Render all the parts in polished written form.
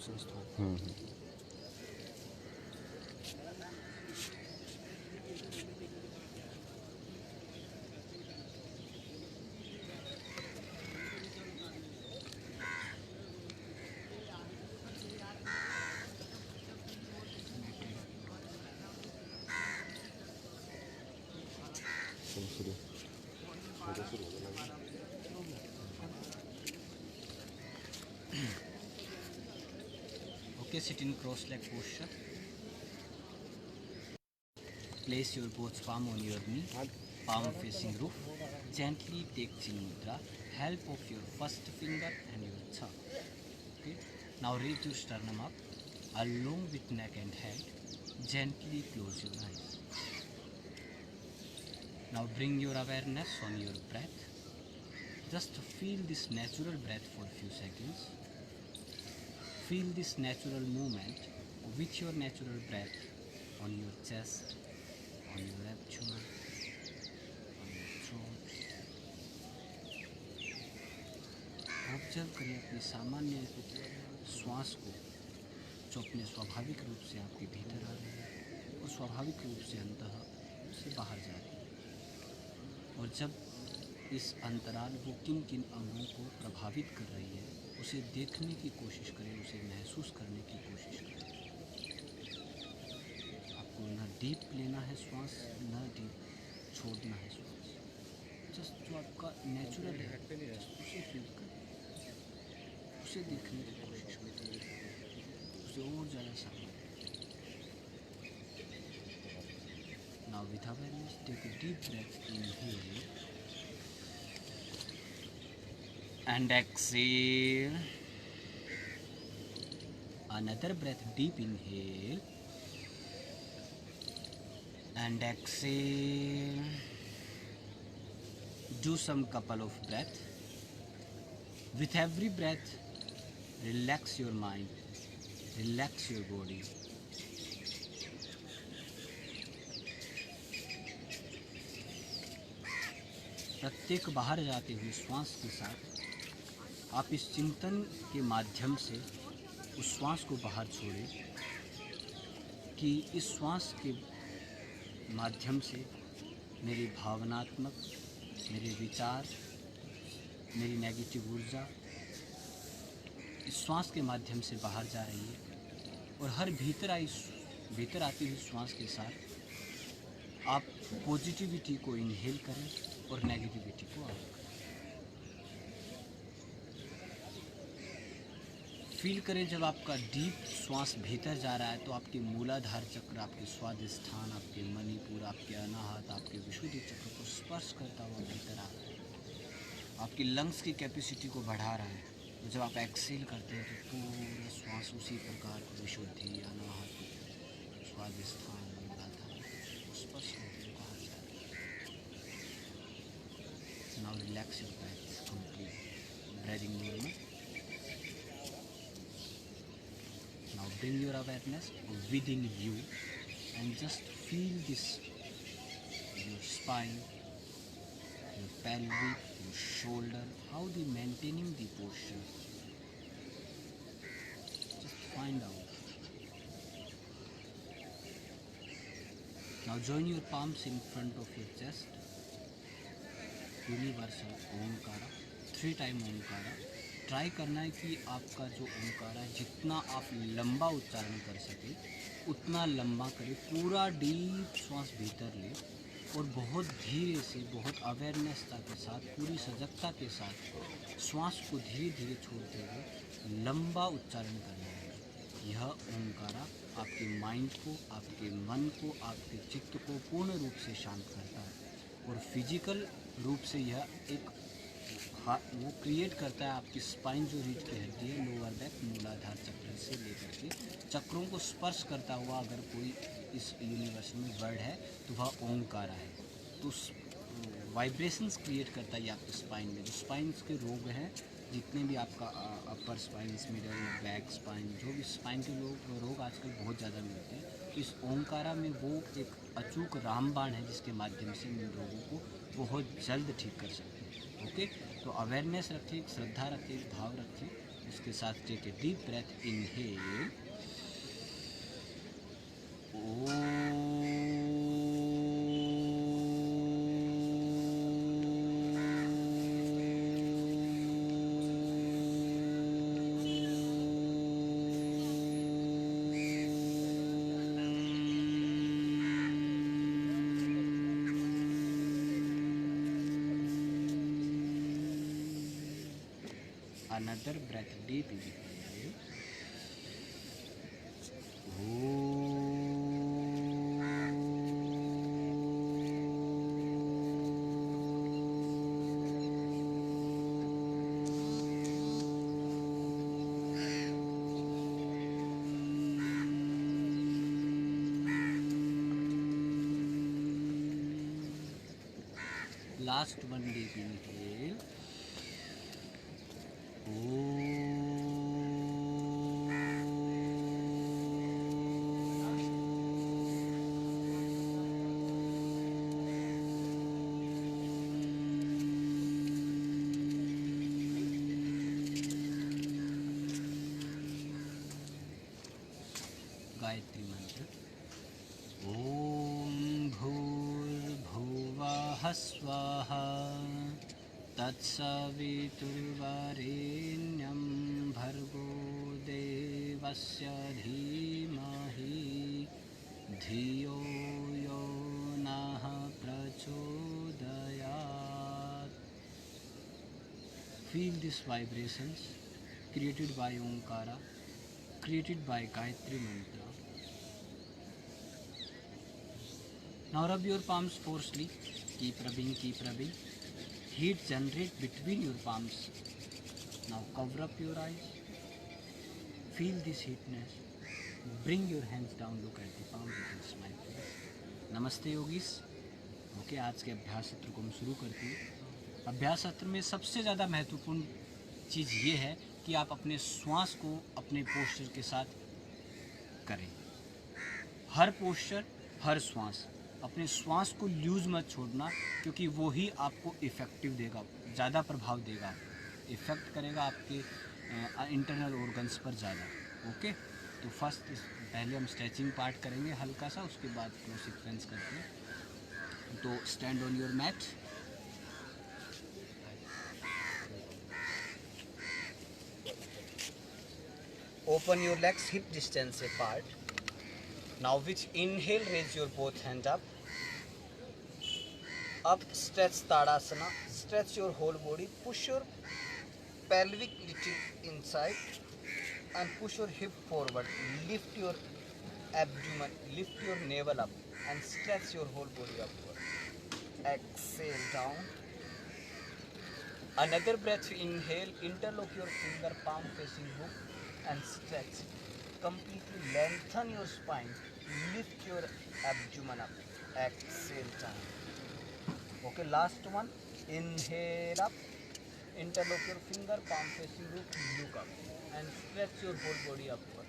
संस्थान। Okay, sit in cross-leg posture. Place your both palm on your knee, palm facing roof. Gently take Chin Mudra, help of your first finger and your thumb. Okay. Now raise your sternum up, along with neck and head. Gently close your eyes. Now bring your awareness on your breath. Just feel this natural breath for a few seconds. Feel this natural movement with your natural breath on your chest, on your abdomen, on your throat. Observe करें अपनी सामान्य श्वास को जो अपने स्वाभाविक रूप से आपके भीतर आ रही है और स्वाभाविक रूप से अंतः से बाहर जा रही है। और जब इस अंतराल वो किन किन अंगों को प्रभावित कर रही है उसे देखने की कोशिश करें, उसे महसूस करने की कोशिश करें। आपको ना डीप लेना है श्वास, ना डीप छोड़ना है श्वास। जस्ट जो आपका नेचुरल है उसे फील करें, उसे देखने की कोशिश करें, उसे और ज़्यादा समझें। Now with awareness, take a deep breath, inhale and exhale. Another breath, deep inhale and exhale. Do some couple of breaths. With every breath, relax your mind, relax your body. प्रत्येक बाहर जाते हुए श्वास के साथ आप इस चिंतन के माध्यम से उस श्वास को बाहर छोड़ें कि इस श्वास के माध्यम से मेरी भावनात्मक, मेरे विचार, मेरी नेगेटिव ऊर्जा इस श्वास के माध्यम से बाहर जा रही है। और हर भीतर आती हुई श्वास के साथ आप पॉजिटिविटी को इनहेल करें और नेगेटिविटी को आउट करें। फील करें जब आपका डीप श्वास भीतर जा रहा है तो आपके मूलाधार चक्र, आपके स्वादिष्ठान, आपके मणिपुर, आपके अनाहत, आपके विशुद्धि चक्र को स्पर्श करता हुआ भीतर आ रहा है, आपकी लंग्स की कैपेसिटी को बढ़ा रहा है। तो जब आप एक्सेल करते हैं तो पूरा श्वास उसी प्रकार विशुद्धि, अनाहत, स्वादिष्ठान, मूलाधार स्पर्श करके बाहर जा रहा है। Now relax your breath complete, breathing normal. Now bring your awareness within you and just feel this, your spine, your pelvic, your shoulder, how they maintaining the posture. Just find out. Now join your palms in front of your chest. Universal Omkara, 3 times Omkara. Try करना है कि आपका जो ओंकार है जितना आप लंबा उच्चारण कर सके उतना लंबा करें। पूरा डीप श्वास भीतर ले और बहुत धीरे से, बहुत अवेयरनेसता के साथ, पूरी सजगता के साथ श्वास को धीरे धीरे छोड़ते हुए लंबा उच्चारण करना है। यह ओंकार आपके माइंड को, आपके मन को, आपके चित्त को पूर्ण रूप से शांत करता है और फिजिकल रूप से यह एक वो क्रिएट करता है आपकी स्पाइन जो रीढ़ की हड्डी है, लोअर बैक, मूलाधार चक्र से लेकर के चक्रों को स्पर्श करता हुआ अगर कोई इस यूनिवर्स में वर्ड है तो वह ओंकार है। तो वाइब्रेशंस क्रिएट करता है आपकी स्पाइन में। जो स्पाइन के रोग हैं जितने भी आपका अपर स्पाइन, मिडल, बैक स्पाइन, जो भी स्पाइन के रोग आजकल बहुत ज़्यादा मिलते हैं, इस ओंकारा में वो एक अचूक रामबाण है जिसके माध्यम से इन रोगों को बहुत जल्द ठीक कर सकते हैं। ओके, तो अवेयरनेस रखें, श्रद्धा रखें, भाव रखें इसके साथ take a deep breath, inhale, another breath, deep inhale, last one, deep inhale, Gayatri Mantra, Om भूर्भुवः स्वः तत्सवितुर्वरेण्यं भर्गो देवस्य धीमहि धियो यो नः प्रचोदयात्. Feel these vibrations created by Omkara, created by Gayatri Mantra. Now rub your palms forcefully. Keep rubbing, keep rubbing. Heat generate between your palms. Now cover up your eyes. Feel this heatness. Bring your hands down, look at the palms and smile. नमस्ते yogis. Okay, आज के अभ्यास सत्र को हम शुरू करते हैं. अभ्यास सत्र में सबसे ज़्यादा महत्वपूर्ण चीज़ ये है कि आप अपने श्वास को अपने पोस्चर के साथ करें. हर पोस्चर, हर श्वास, अपने श्वास को लूज मत छोड़ना, क्योंकि वो ही आपको इफ़ेक्टिव देगा, ज़्यादा प्रभाव देगा, इफ़ेक्ट करेगा आपके इंटरनल ऑर्गन्स पर ज़्यादा. ओके, तो फर्स्ट पहले हम स्ट्रेचिंग पार्ट करेंगे हल्का सा, उसके बाद फ्लो सीक्वेंस करते हैं. तो stand on your mat. Open your legs hip distance apart. Now with inhale, raise your both hands up. Up, stretch Tadasana. Stretch your whole body. Push your pelvic little inside and push your hip forward. Lift your abdomen, lift your navel up and stretch your whole body upward. Exhale down. Another breath, inhale, interlock your finger, palm facing hook and stretch. Completely lengthen your spine, lift your abdomen up. Exhale down. Okay, last one. Inhale up, interlock your finger, palm facing hook, look up and stretch your whole body upward.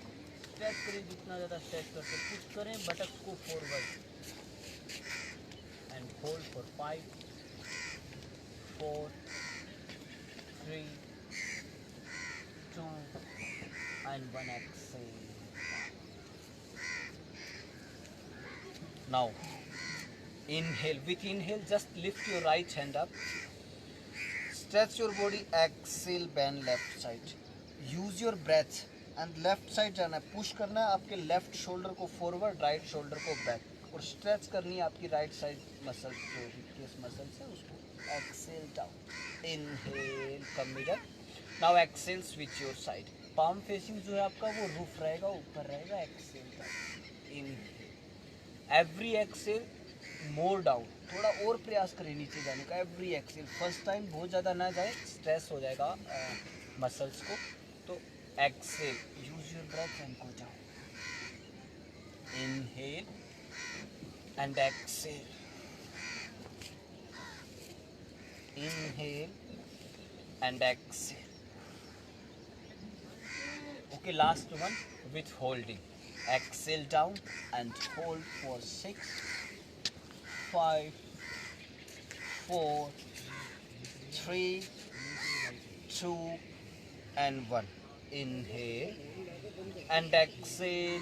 Stretch करें, जितना ज़्यादा stretch करते push करें buttocks को forward and hold for 5, 4, 3, 2 and 1. Exhale. Now inhale. With inhale, just lift your right hand up. Stretch your body. Exhale, bend left side. Use your breath and left side जाना है. Push करना है आपके left shoulder को forward, right shoulder को back, और stretch करनी है आपकी राइट साइड मसल, जो हिप मसल्स है उसको. Exhale down. Inhale, come middle. Now exhale, switch your side. Palm facing जो है आपका वो रूफ रहेगा, ऊपर रहेगा. Exhale down. Inhale. Every exhale more down. थोड़ा और प्रयास करें नीचे जाने का. Every Excel. फर्स्ट टाइम बहुत ज़्यादा ना जाए, स्ट्रेस हो जाएगा मसल्स को. तो exhale, use your breath and go down. Inhale and exhale. Inhale and exhale. Okay, last one with holding. Exhale down and hold for 6, 5, 4, 3, 2 and 1. Inhale and exhale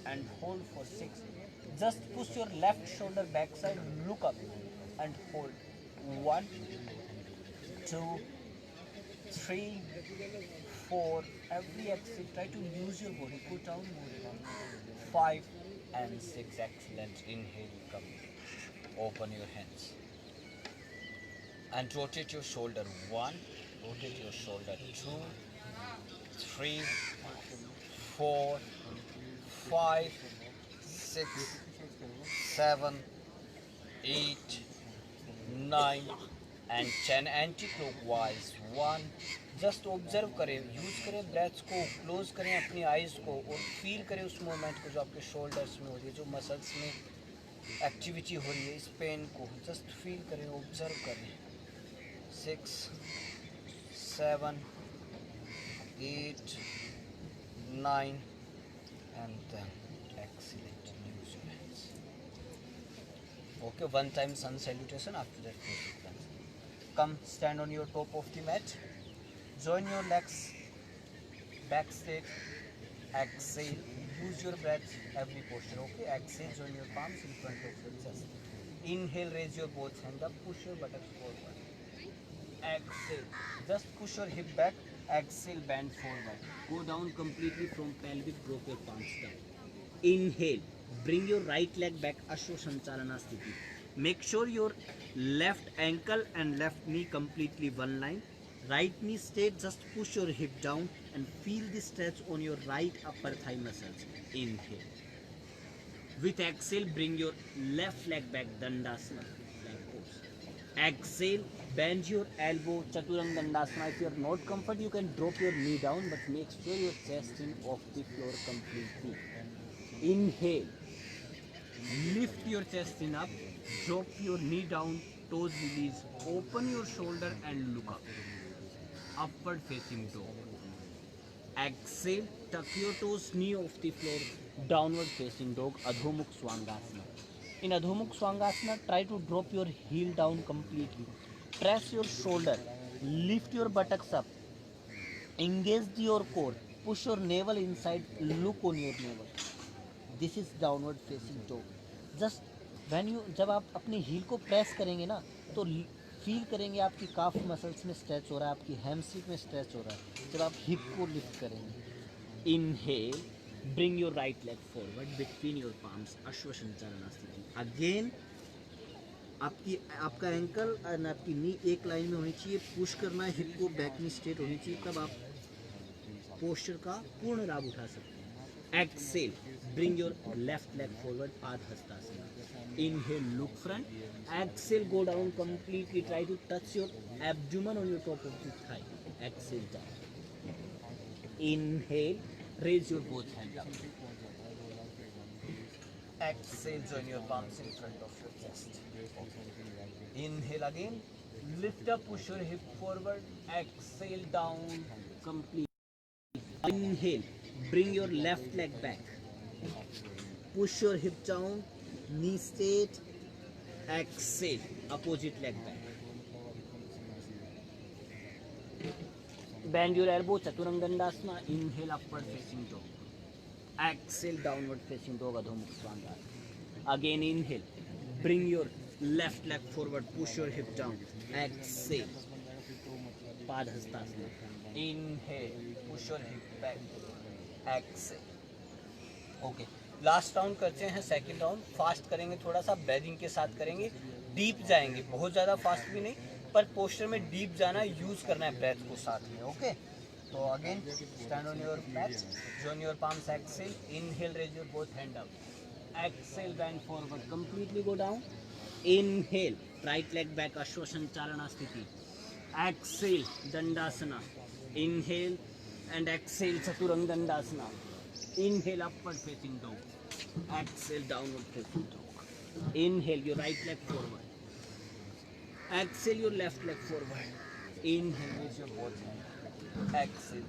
and hold for 6. Just push your left shoulder backside, look up and hold. 1, 2, 3, 4. Every exhale, try to use your body. Go down, move down. 5 and 6. Excellent. Inhale, come. Open your hands and rotate your shoulder. 1, rotate your shoulder. 2, 3, 4, 5, 6, 7, 8, 9 and 10. Anti-clockwise. 1. Just observe करें, use करें breaths को, close करें अपनी eyes को और feel करें उस moment को जो आपके शोल्डर्स में हो रही है, जो मसल्स में एक्टिविटी हो रही है, इस पेन को जस्ट फील करें, ऑब्जर्व करें. 6, 7, 8, 9 and then excellent. Use your hands. Okay, one time sun salutation. After that, come stand on your top of the mat. Join your legs, back straight. Exhale. Use your breath every posture. Okay. Exhale. Join your palms in front of your chest. Inhale. Raise your both hands up. Push your buttocks forward. Exhale. Just push your hip back. Exhale. Bend forward. Go down completely from pelvic. Drop your palms down. Inhale. Bring your right leg back. Ashwa Sanchalana Sthiti. Make sure your left ankle and left knee completely one line. Right knee straight, just push your hip down and feel the stretch on your right upper thigh muscles. Inhale. With exhale, bring your left leg back, Dandasana, like pose. Exhale, bend your elbow, Chaturanga Dandasana. If you are not comfortable, you can drop your knee down, but make sure your chest in off the floor completely. Inhale. Lift your chest in up, drop your knee down, toes release, open your shoulder and look up. Upward facing dog. Exhale, tuck your toes, knee off the floor, downward facing dog, Adho Mukha Swangasana. In Adho Mukha Swangasana, try to drop your heel down completely. Press your shoulder, lift your buttocks up, engage your core, push your navel inside, look on your navel. This is downward facing dog. Just when you जब आप अपनी heal को press करेंगे ना तो feel करेंगे आपकी काफ muscles में स्ट्रेच हो रहा है, आपकी हैमस्ट्रिंग में स्ट्रेच हो रहा है जब आप हिप को लिफ्ट करेंगे. Inhale, bring your right leg forward between your palms, अश्व संचालन स्थिति. अगेन आपका एंकल और आपकी नी एक लाइन में होनी चाहिए, पुश करना है हिप को, बैक नी स्ट्रेट होनी चाहिए, तब आप पोस्चर का पूर्ण लाभ उठा सकते हैं. Exhale, bring your left leg forward, Adhastasana. Inhale, look front. Exhale, go down completely. Try to touch your abdomen on your top of the thigh. Exhale down. Inhale, raise your both hands up. Exhale, join your palms in front of your chest. Inhale again. Lift up, push your hip forward. Exhale down completely. Inhale, bring your left leg back. Push your hip down, knee straight. Exhale, opposite leg back. Bend your elbow, Chaturanga Dandasana. Inhale, upward facing dog. Exhale, downward facing dog, Adho Mukha Swangasana. Again inhale, bring your left leg forward, push your hip down. Exhale, Padhastasana. Inhale, push your hip back. Exhale. Okay, last round करते हैं, second round. Fast करेंगे, थोड़ा सा breathing के साथ करेंगे, deep जाएंगे, बहुत ज़्यादा फास्ट भी नहीं, पर पोस्चर में डीप जाना, यूज़ करना है ब्रेथ को साथ में. ओके, तो again stand on your back, join your palms. Exhale, inhale, raise your both hand up. Exhale, bend forward, completely go down. Inhale, right leg back, Ashwa Sanchalan Sthiti. Exhale, Dandasana. Inhale and exhale, Chaturanga Dandasana. Inhale, upward facing dog. Exhale, downward facing dog. Inhale, your right leg forward. Exhale, your left leg forward. Inhale, raise your both hands. Exhale.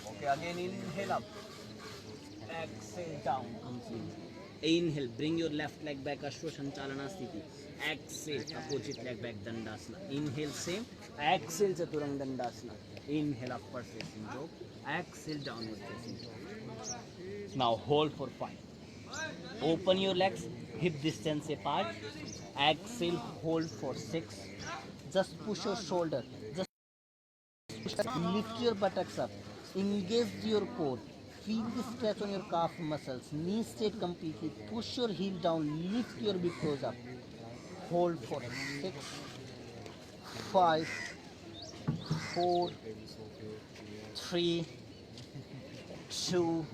Okay, again inhale up. Exhale, down completely. Inhale, bring your left leg back, Ashwa Sanchalana Sthiti. Exhale, opposite leg back, Dandasana. Inhale, same. Exhale, Chaturanga Dandasana. Inhale, upward facing dog. Exhale, downward facing dog. Now hold for 5. Open your legs, hip distance apart. Exhale, hold for 6. Just push your shoulder. Just lift your buttocks up. Engage your core. Feel the stretch on your calf muscles. Knee straight completely. Push your heel down. Lift your big toes up. Hold for 6, 5, 4, 3, 2,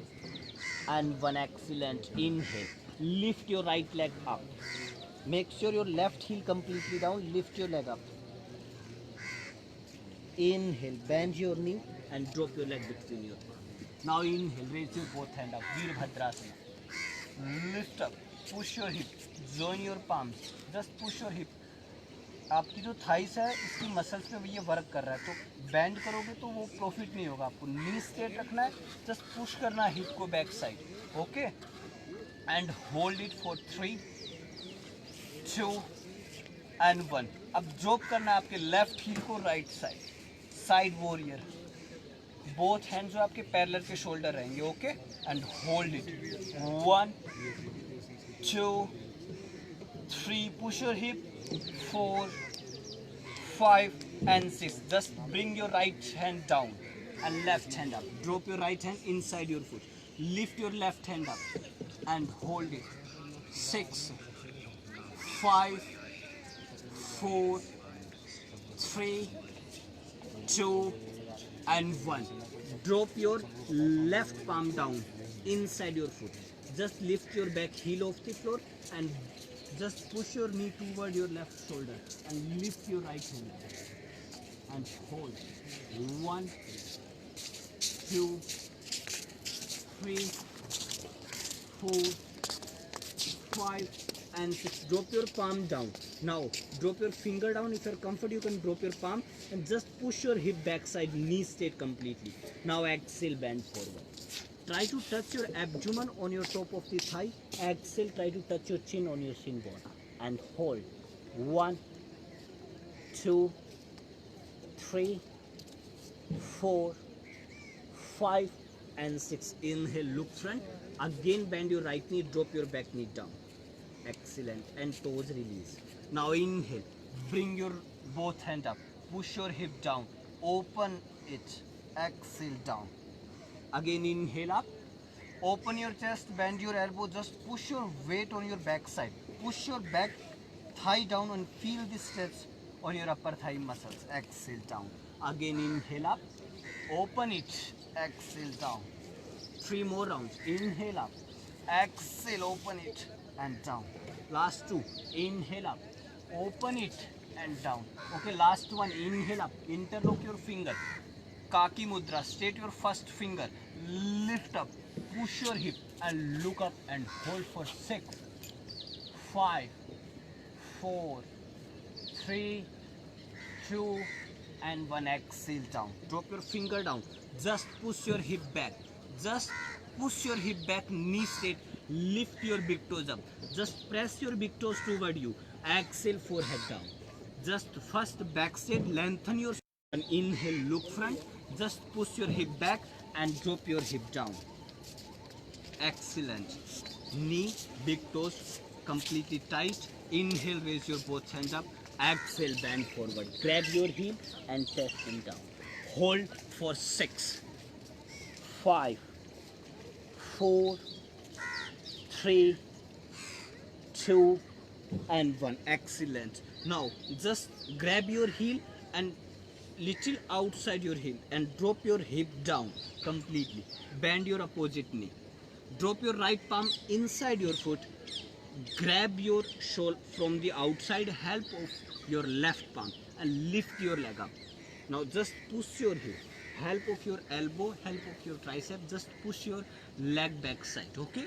and 1. Excellent. Inhale. Lift your right leg up. Make sure your left heel completely down. Lift your leg up. Inhale, bend your knee and drop your leg between your palms. Now inhale, raise your both hand up, Virabhadrasana. Lift up, push your hip, join your palms, just push your hip. आपकी जो thighs है इसकी muscles पे ये work कर रहा है, तो बैंड करोगे तो वो प्रॉफिट नहीं होगा. आपको नी स्ट्रेट रखना है, जस्ट पुश करना है हिप को back side. Okay, and hold it for 3, 2 and 1. अब ड्रॉप करना है आपके लेफ्ट हील को right side. Side warrior. Both hands जो आपके पैरेलल के शोल्डर रहेंगे. Okay, and hold it. 1, 2, 3. Push your hip. 4, 5 and 6. Just bring your right hand down and left hand up. Drop your right hand inside your foot. Lift your left hand up and hold it. 6, 5, 4, 3, 2 and 1. Drop your left palm down inside your foot. Just lift your back heel off the floor and just push your knee toward your left shoulder and lift your right hand and hold. 1, 2, 3, 4, 5 and 6. Drop your palm down. Now drop your finger down. If you're comfortable, you can drop your palm and just push your hip backside, knee straight completely. Now exhale, bend forward. Try to touch your abdomen on your top of the thigh. Exhale, try to touch your chin on your shin bone and hold. 1, 2, 3, 4, 5 and 6. Inhale, look front. Again bend your right knee, drop your back knee down. Excellent. And toes release. Now inhale, bring your both hand up, push your hip down, open it. Exhale, down. Again inhale up, open your chest, bend your elbow, just push your weight on your back side. Push your back thigh down and feel the stretch on your upper thigh muscles. Exhale, down. Again inhale up, open it. Exhale, down. 3 more rounds. Inhale up, exhale, open it and down. Last 2. Inhale up, open it and down. Okay, last one. Inhale up, interlock your finger, Kaki Mudra. Straight your first finger, lift up, push your hip and look up and hold for 6, 5, 4, 3, 2 and 1. Exhale, down. Drop your finger down. Just push your hip back. Just push your hip back, knee straight. Lift your big toes up. Just press your big toes toward you. Exhale, forehead down. Just first back straight, lengthen your and inhale, look front. Just push your hip back and drop your hip down. Excellent. Knee, big toes completely tight. Inhale, raise your both hands up. Exhale, bend forward. Grab your heel and test them down. Hold for 6, 5, 4, 3, 2 and 1. Excellent. Now just grab your heel and little outside your heel and drop your hip down completely. Bend your opposite knee. Drop your right palm inside your foot. Grab your shoulder from the outside help of your left palm and lift your leg up. Now just push your heel. Help of your elbow, help of your tricep. Just push your leg back side. Okay?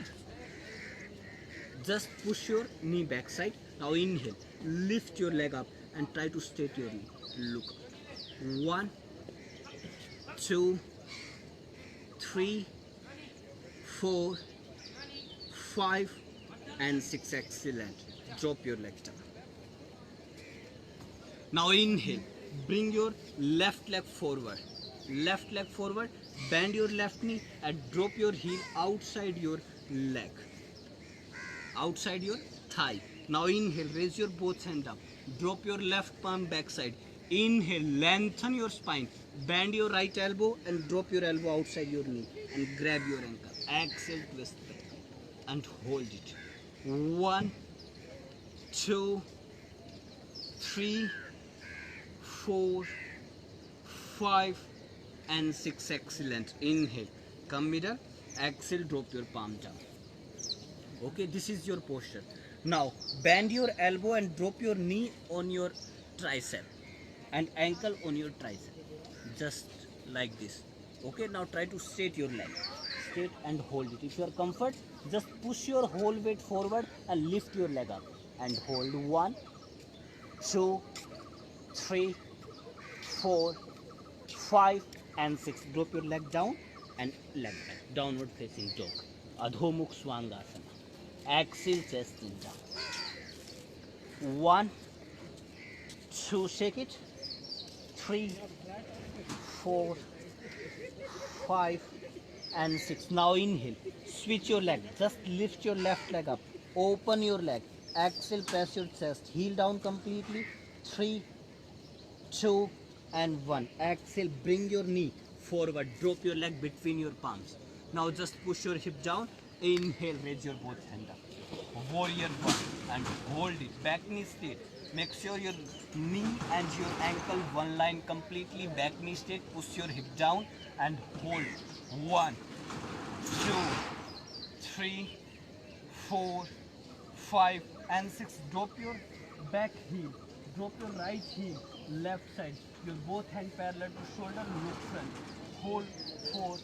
Just push your knee back side. Now inhale. Lift your leg up and try to straight your knee. Look up. 1, 2, 3, 4, 5 and 6. Excellent. Drop your leg down. Now inhale. Bring your left leg forward. left leg forward, bend your left knee and drop your heel outside your leg, outside your thigh. Now inhale, raise your both hand up, drop your left palm backside. Inhale, lengthen your spine, bend your right elbow and drop your elbow outside your knee and grab your ankle. Exhale, twist back and hold it. 1, 2, 3, 4, 5 and 6. Excellent. Inhale, come middle, exhale, drop your palm down. Okay, this is your posture. Now bend your elbow and drop your knee on your tricep and ankle on your tricep, just like this. Okay, now try to straight your leg, straight and hold it. If you are comfort, just push your whole weight forward and lift your leg up and hold. 1, 2, 3, 4, 5 and 6. Drop your leg down and leg back, downward facing dog, Adho Mukh Swangasana. Exhale, chest in down. 1, 2, shake it. 3, 4, 5 and 6. Now inhale, switch your leg, just lift your left leg up, open your leg, exhale, press your chest, heel down completely. 3, 2 and 1. Exhale, bring your knee forward, drop your leg between your palms. Now just push your hip down. Inhale, raise your both hand up, warrior 1 and hold it, back knee straight. Make sure your knee and your ankle one line completely, back knee straight. Push your hip down and hold. 1, 2, 3, 4, 5 and 6. Drop your back heel, drop your right heel, left side, your both hand parallel to shoulder, look front. Hold. 4,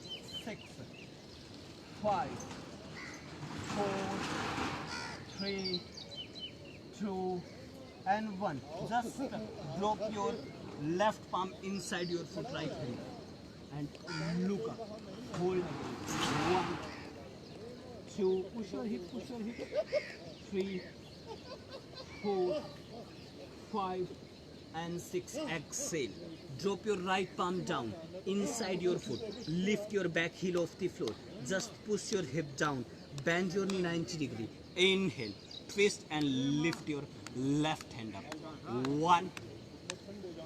6, 5, 4, 3, 2 and 1. Just drop your left palm inside your foot, right hand and look up. Hold again. 1, 2, push your hip, 3, 4, 5 and 6. Exhale, drop your right palm down inside your foot, lift your back heel off the floor, just push your hip down, bend your knee 90 degree. Inhale, twist and lift your left hand up. 1,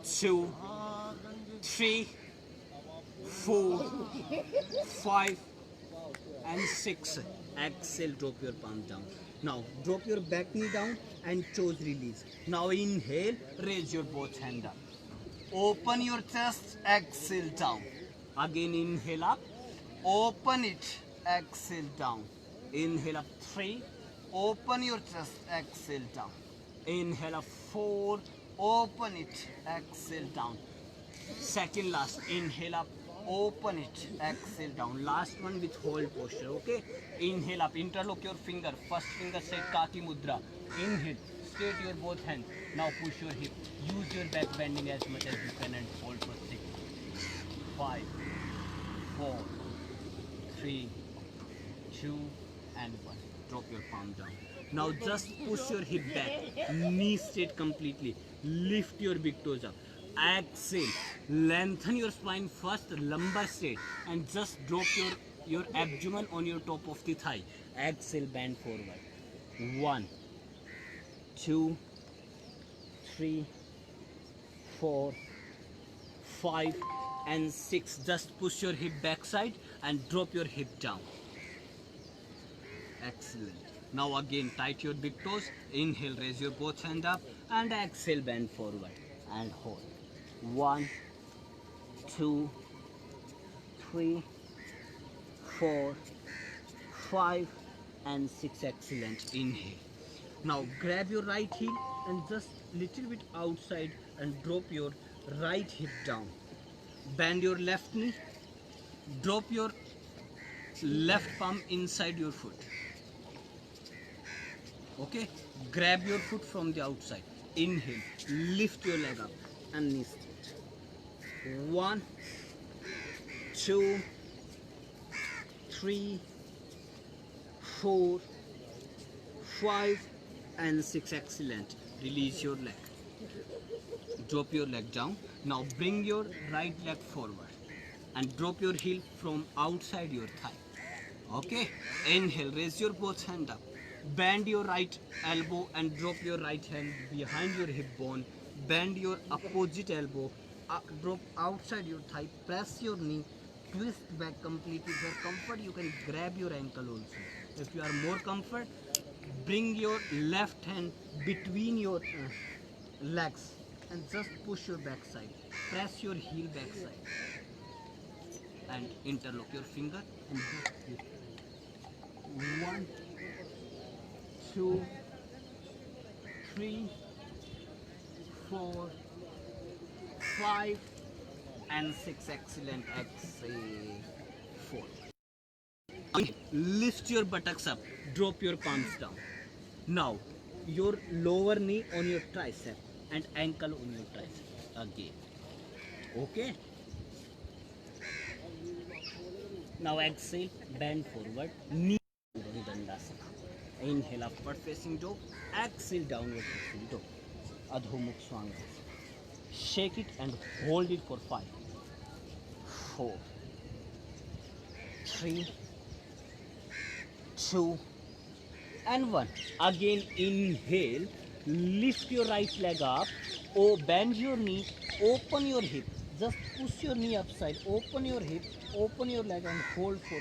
2, 3, 4, 5 and 6. Exhale, drop your palm down. Now drop your back knee down and toes release. Now inhale, raise your both hand up, open your chest, exhale down. Again inhale up, open it, exhale down. Inhale up 3, open your chest, exhale down. Inhale up 4, open it, exhale down. Second last, inhale up, open it, exhale down. Last one with hold posture. Okay, inhale up, interlock your finger, first finger set Kaki Mudra. Inhale, straight your both hands. Now push your hip, use your back bending as much as you can and hold for 6, 5, 4, 3, 2 and 1. Drop your palm down. Now just push your hip back, knee straight completely, lift your big toes up. Exhale, lengthen your spine first, lumbar straight and just drop your abdomen on your top of the thigh. Exhale, bend forward. 1, 2, 3, 4, 5 and 6. Just push your hip backside and drop your hip down. Excellent. Now again tight your big toes. Inhale, raise your both hand up and exhale, bend forward and hold. 1, 2, 3, 4, 5 and 6. Excellent. Inhale. Now grab your right heel and just little bit outside and drop your right hip down. Bend your left knee, drop your left palm inside your foot. Okay, grab your foot from the outside. Inhale, lift your leg up and knee straight. 1, 2, 3, 4, 5 and 6. Excellent. Release your leg. Drop your leg down. Now bring your right leg forward. and drop your heel from outside your thigh. Okay, inhale, raise your both hand up. Bend your right elbow and drop your right hand behind your hip bone. Bend your opposite elbow, drop outside your thigh, press your knee, twist back completely. If you are comfort, you can grab your ankle also. If you are more comfort, bring your left hand between your legs and just push your backside. Press your heel backside and interlock your finger and just hit. 1, 2, 3, 4, 5 and 6. Excellent. Exhale. 4. Lift your buttocks up. Drop your palms down. Now, your lower knee on your tricep and ankle on your tricep. Again. Okay. Now exhale. Bend forward. Knee Dandasana. Inhale, upward facing dog. Exhale, downward facing dog. Adho Mukha Svangasana. Shake it and hold it for 5, 4, 3, 2, and 1. Again, inhale. Lift your right leg up. Oh, bend your knee. Open your hip. Just push your knee upside. Open your hip. Open your leg and hold for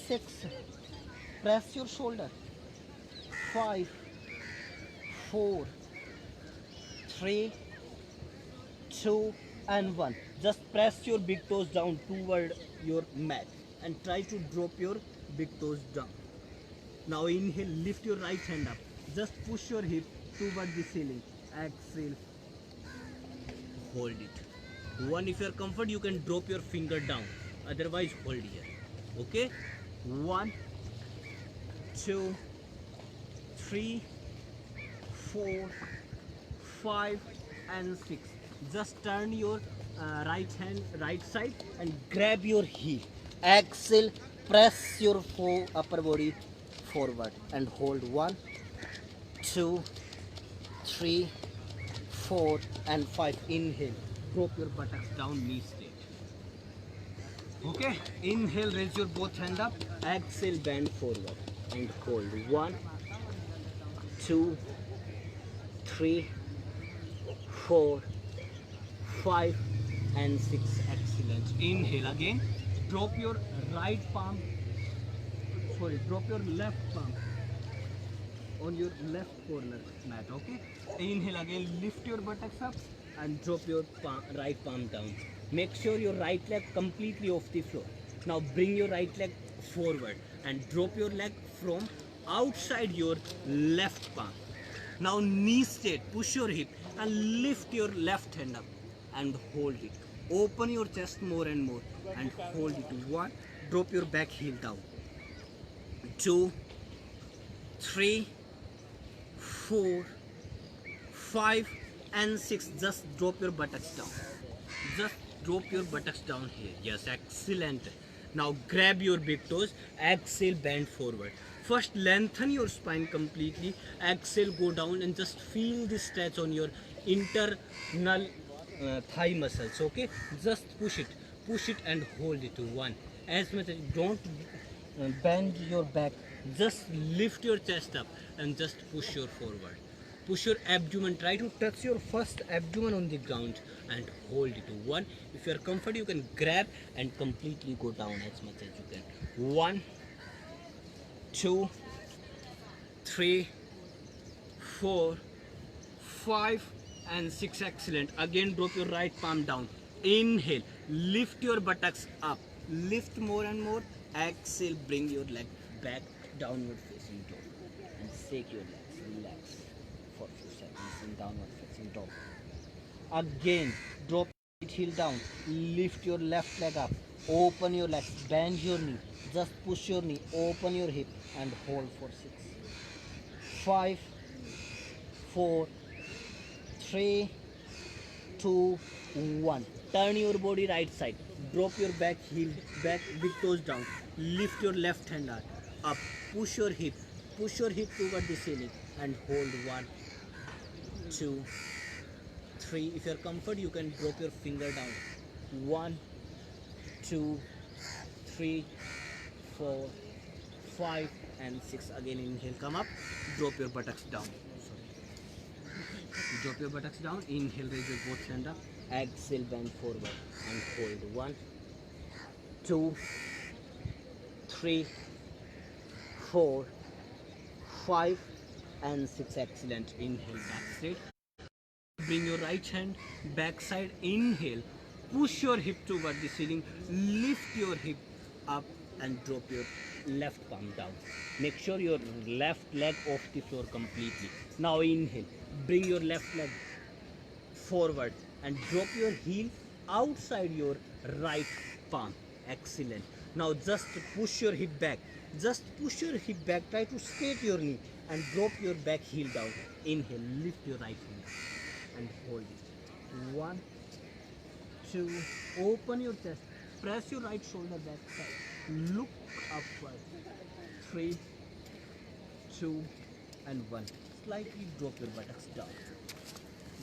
6. Press your shoulder. 5, 4, 3, 2, and 1. Just press your big toes down toward your mat and try to drop your big toes down. Now inhale, lift your right hand up. Just push your hip toward the ceiling. Exhale, hold it. 1, if you are comfort, you can drop your finger down. Otherwise, hold here. Okay? 1, 2, 3, 4, 5, and 6. Just turn your right side and grab your heel. Exhale, press your upper body forward and hold. 1, 2, 3, 4, and 5. Inhale, drop your buttocks down, knee straight. Okay, inhale, raise your both hand up. Exhale, bend forward and hold. 1, 2, 3, 4, 5, and 6. Excellent. Inhale again. Drop your drop your left palm on your left corner mat. Okay. Inhale again. Lift your buttocks up and drop your right palm down. Make sure your right leg completely off the floor. Now bring your right leg forward and drop your leg from outside your left palm. Now knee straight, push your hip and lift your left hand up and hold it. Open your chest more and more and hold it. 1, drop your back heel down. 2, 3, 4, 5, and 6. Just drop your buttocks down. Just drop your buttocks down here. Yes, excellent. Now grab your big toes. Exhale, bend forward. First, lengthen your spine completely. Exhale, go down and just feel the stretch on your internal thigh muscles. Okay, just push it and hold it. 1. As much as don't bend your back. Just lift your chest up and just push your forward. Push your abdomen. Try to touch your first abdomen on the ground and hold it. 1. If you are comfortable, you can grab and completely go down as much as you can. 1, 2, 3, 4, 5, and 6. Excellent. Again, drop your right palm down. Inhale, lift your buttocks up. Lift more and more. Exhale, bring your leg back, downward facing dog, and shake your legs. Relax for a few seconds in downward facing dog. Again, drop your right heel down. Lift your left leg up. Open your legs. Bend your knee. Just push your knee. Open your hip and hold for 6, 5, 4, 3, 2, 1. Turn your body right side. Drop your back big toes down. Lift your left hand up. Push your hip toward the ceiling and hold. 1, 2, 3. If you're comfort, you can drop your finger down. 1, 2, 3, 4, 5 and 6. Again inhale, come up, drop your buttocks down. Drop your buttocks down, inhale, raise your both hand up, exhale, bend forward and hold. 1, 2, 3, 4, 5 and 6. Excellent. Inhale, back straight. Bring your right hand back side. Inhale, push your hip toward the ceiling, lift your hip up and drop your left palm down. Make sure your left leg off the floor completely. Now inhale, bring your left leg forward and drop your heel outside your right palm. Excellent. Now just push your hip back. Just push your hip back. Try to straight your knee and drop your back heel down. Inhale, lift your right hand and hold it. 1, 2, open your chest. Press your right shoulder back side. Look upward. 3, 2 and 1. Slightly drop your buttocks down.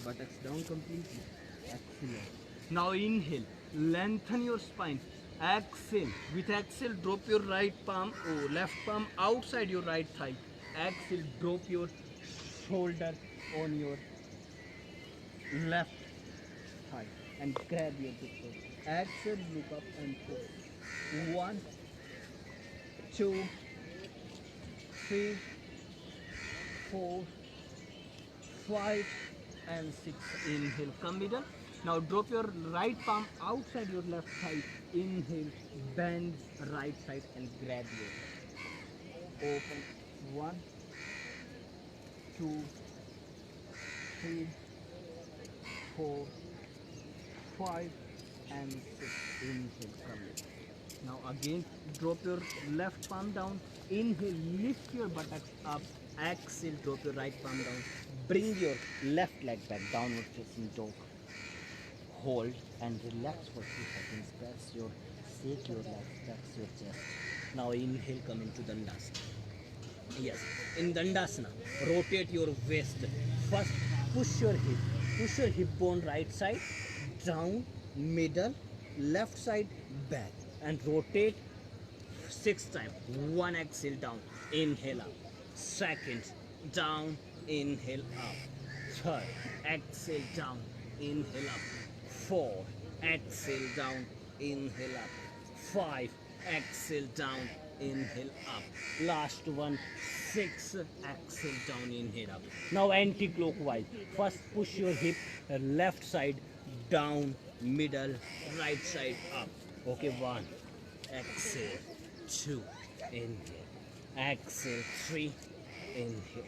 Buttocks down completely. Excellent. Now inhale, lengthen your spine. Exhale. With exhale, drop your right palm or left palm outside your right thigh. Exhale, drop your shoulder on your left thigh and grab your big toe. Exhale, look up and pull. 1, 2, 3, 4, 5 and 6. Inhale, come middle. Now drop your right palm outside your left thigh. Inhale, bend right side and grab your. Open. 1, 2, 3, 4, 5 and 6. Inhale, come in. Now again, drop your left palm down. Inhale, lift your buttocks up. Exhale, drop your right palm down. Bring your left leg back, downward facing dog. Hold and relax for 2 seconds. Press your, shake your legs, flex your chest. Now inhale, come into Dandasana. Yes, in Dandasana, rotate your waist. First, push your hip bone right side, down, middle, left side, back, and rotate 6 times. 1, exhale down, inhale up. 2nd, down, inhale up. 3rd, exhale down, inhale up. 4, exhale down, inhale up. 5, exhale down, inhale up. Last one, 6, exhale down, inhale up. Now anti-clockwise. First push your hip left side down, middle, right side up. Okay, 1, exhale, 2, inhale, exhale, 3, inhale,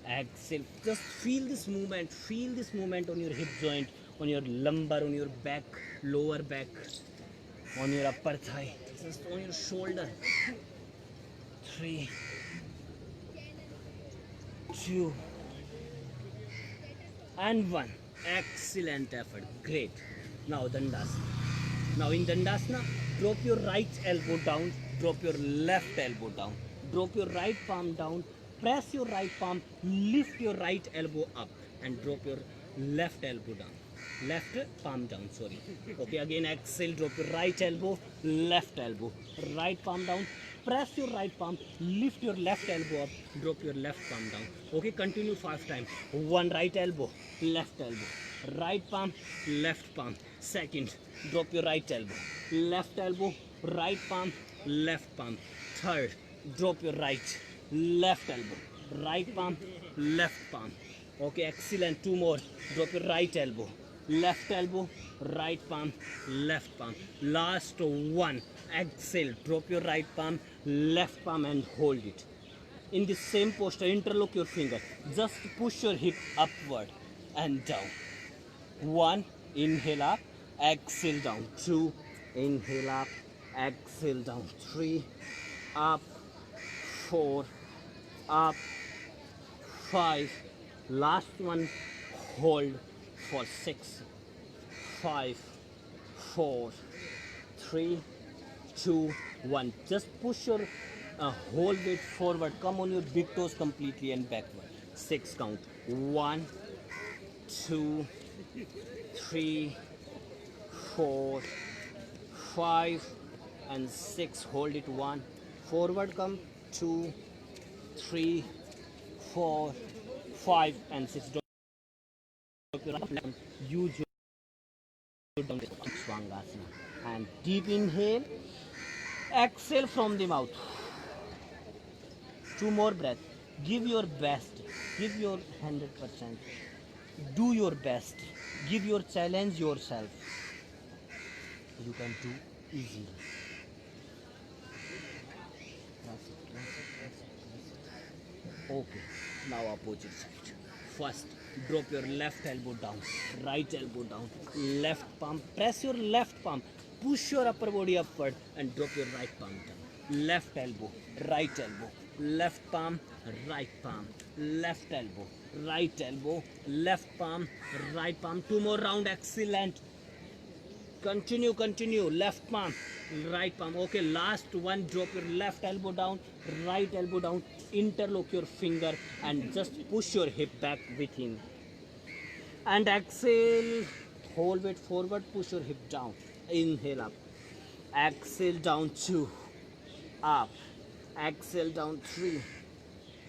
exhale. Just feel this movement on your hip joint, on your lumbar, on your back, lower back, on your upper thigh, just on your shoulder. 3, 2 and 1. Excellent effort. Great. Now Dandasana. Now in Dandasana, drop your right elbow down, drop your left elbow down, drop your right palm down, press your right palm, lift your right elbow up and drop your left elbow down. Left palm down, sorry. Okay, again exhale, drop your right elbow, left elbow, right palm down, press your right palm, lift your left elbow up, drop your left palm down. Okay, continue 5 times. 1, right elbow, left elbow, right palm, left palm. 2nd, drop your right elbow, left elbow, right palm, left palm. 3rd, drop your right, left elbow, right palm, left palm. Okay, excellent. 2 more. Drop your right elbow, left elbow, right palm, left palm. Last 1. Exhale, drop your right palm, left palm and hold it. In the same posture, interlock your finger. Just push your hip upward and down. 1, inhale up, exhale down. 2, inhale up, exhale down. 3, up, 4, up, 5. Last one, hold for 6, 5, 4, 3, 2, 1. Just push your whole weight forward. Come on your big toes completely and backward. 6 count. 1, 2, 3, 4, 5 and 6, hold it 1, forward come 2, 3, 4, 5 and 6, drop your left, use your down Svangasana, and deep inhale, exhale from the mouth, 2 more breaths, give your best, give your 100%, do your best, give your challenge yourself, you can do easily. Okay, now opposite side. First, drop your left elbow down, right elbow down, left palm, press your left palm, push your upper body upward and drop your right palm down. Left elbow, right elbow, left palm, right palm, left elbow, right elbow, left palm, right palm. 2 more round, excellent. Continue, left palm, right palm. Okay, last one, drop your left elbow down, right elbow down, interlock your finger and just push your hip back within, and exhale, hold weight forward, push your hip down, inhale up, exhale down 2, up, exhale down 3,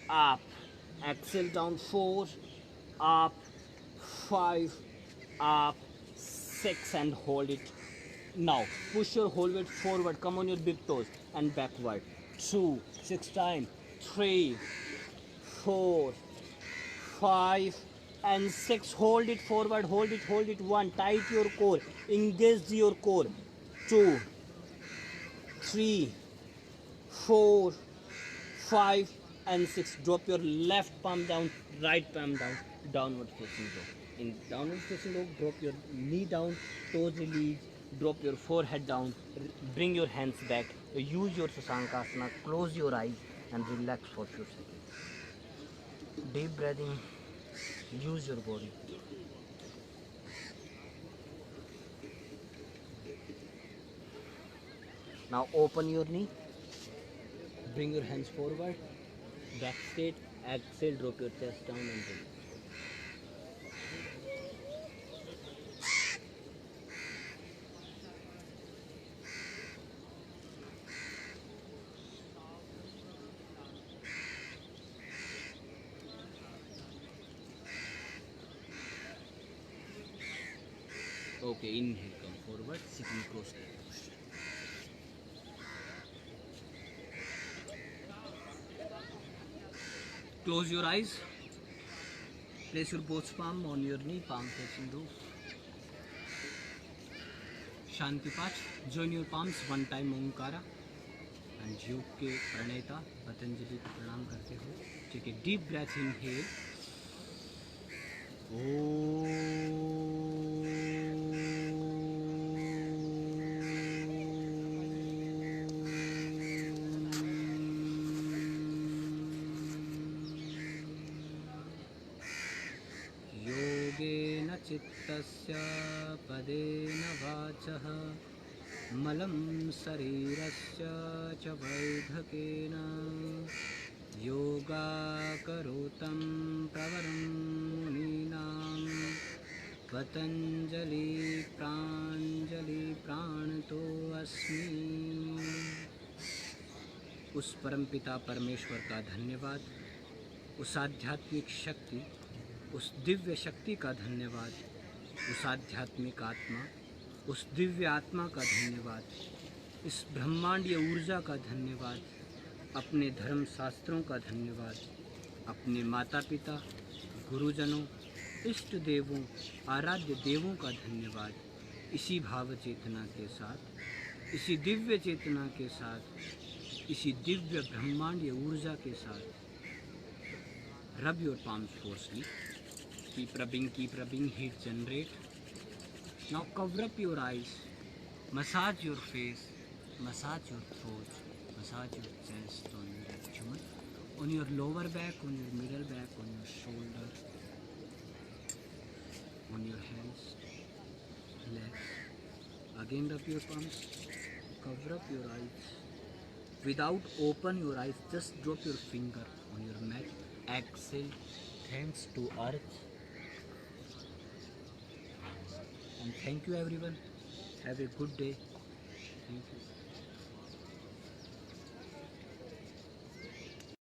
up, exhale down 4, up, 5, up, 6 and hold it. Now push your whole weight forward, come on your big toes and backward. 2, 6 times, 3, 4, 5 and 6. Hold it forward, hold it. 1, tight your core, engage your core. 2, 3, 4, 5 and 6. Drop your left palm down, right palm down, downward facing dog. In downward facing dog, drop your knee down, toes release, drop your forehead down, bring your hands back, use your Sasankasana, close your eyes and relax for few seconds. Deep breathing, use your body. Now open your knee, bring your hands forward, back straight, exhale, drop your chest down and breathe. Okay, inhale, come forward, sitting cross leg posture. Close your eyes, place your both palm on your knee, palm facing roof. Shanti Pach, join your palms one time Omkara and योग के प्रणेता पतंजलि को प्रणाम करते हो. Take a deep breath, inhale. योगेन चित्तस्य पदेन वाचः मलं शरीरस्य च वैधकेन योगाकरोतं प्रवरं मुनीनां पतंजलि प्रांजलि प्राणतो अस्मि. उस परमपिता परमेश्वर का धन्यवाद, उस आध्यात्मिक शक्ति, उस दिव्य शक्ति का धन्यवाद, उस आध्यात्मिक आत्मा, उस दिव्य आत्मा का धन्यवाद, इस ब्रह्मांडीय ऊर्जा का धन्यवाद, अपने धर्म शास्त्रों का धन्यवाद, अपने माता पिता, गुरुजनों, इष्ट देवों, आराध्य देवों का धन्यवाद. इसी भाव चेतना के साथ, इसी दिव्य चेतना के साथ, इसी दिव्य ब्रह्मांडीय ऊर्जा के साथ, rub your palms forcefully. Keep rubbing, heat generate. Now cover up your eyes, massage your face, massage your throat, massage your chest on your abdomen, on your lower back, on your middle back, on your shoulder, on your hands, legs. Again rub your palms, cover up your eyes. Without open your eyes, just drop your finger on your mat. Exhale, thanks to earth. And thank you everyone. Have a good day. Thank you.